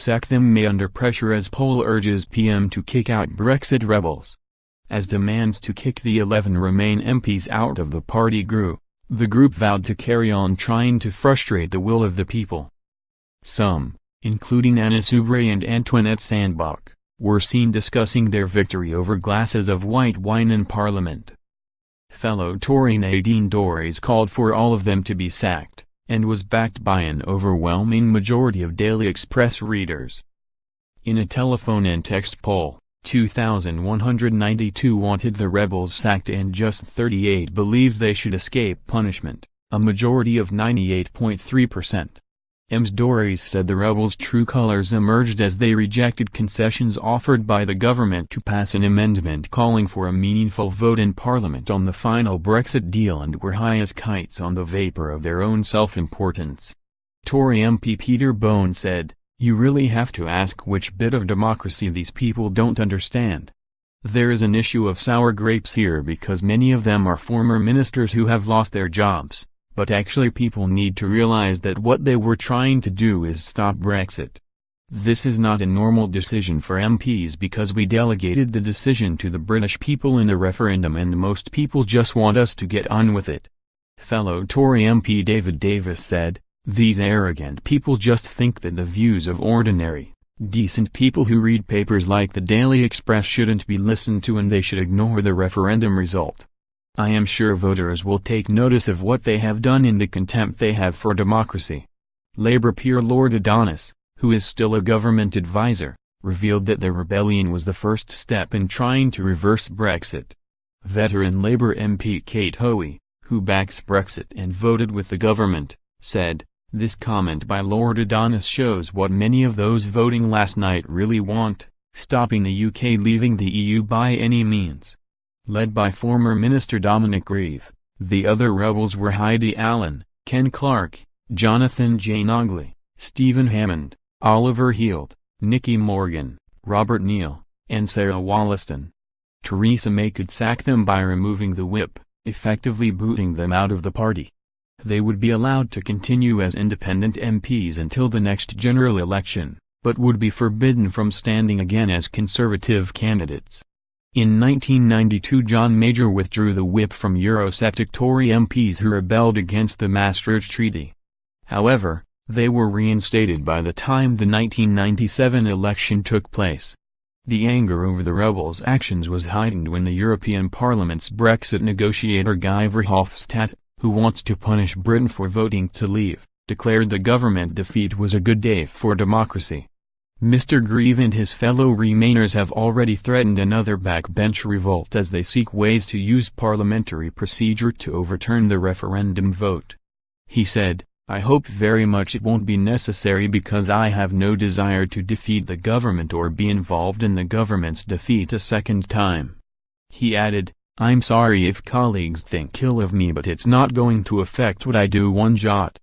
Sack them may under pressure as poll urges PM to kick out Brexit rebels. As demands to kick the 11 Remain MPs out of the party grew, the group vowed to carry on trying to frustrate the will of the people. Some, including Soubry and Antoinette Sandbach, were seen discussing their victory over glasses of white wine in Parliament. Fellow Tory Nadine Dorries called for all of them to be sacked, and was backed by an overwhelming majority of Daily Express readers. In a telephone and text poll, 2,192 wanted the rebels sacked and just 38 believed they should escape punishment, a majority of 98.3%. Ms. Dorries said the rebels' true colors emerged as they rejected concessions offered by the government to pass an amendment calling for a meaningful vote in Parliament on the final Brexit deal and were high as kites on the vapor of their own self-importance. Tory MP Peter Bone said, "You really have to ask which bit of democracy these people don't understand. There is an issue of sour grapes here because many of them are former ministers who have lost their jobs. But actually people need to realize that what they were trying to do is stop Brexit. This is not a normal decision for MPs because we delegated the decision to the British people in a referendum and most people just want us to get on with it." Fellow Tory MP David Davis said, "These arrogant people just think that the views of ordinary, decent people who read papers like the Daily Express shouldn't be listened to and they should ignore the referendum result. I am sure voters will take notice of what they have done in the contempt they have for democracy." Labour peer Lord Adonis, who is still a government advisor, revealed that the rebellion was the first step in trying to reverse Brexit. Veteran Labour MP Kate Hoey, who backs Brexit and voted with the government, said, "This comment by Lord Adonis shows what many of those voting last night really want, stopping the UK leaving the EU by any means." Led by former Minister Dominic Grieve, the other rebels were Heidi Allen, Ken Clark, Jonathan J. Nogley, Stephen Hammond, Oliver Heald, Nicky Morgan, Robert Neal, and Sarah Wollaston. Theresa May could sack them by removing the whip, effectively booting them out of the party. They would be allowed to continue as independent MPs until the next general election, but would be forbidden from standing again as Conservative candidates. In 1992 John Major withdrew the whip from Eurosceptic Tory MPs who rebelled against the Maastricht Treaty. However, they were reinstated by the time the 1997 election took place. The anger over the rebels' actions was heightened when the European Parliament's Brexit negotiator Guy Verhofstadt, who wants to punish Britain for voting to leave, declared the government defeat was a good day for democracy. Mr. Grieve and his fellow Remainers have already threatened another backbench revolt as they seek ways to use parliamentary procedure to overturn the referendum vote. He said, "I hope very much it won't be necessary because I have no desire to defeat the government or be involved in the government's defeat a second time." He added, "I'm sorry if colleagues think ill of me but it's not going to affect what I do one jot."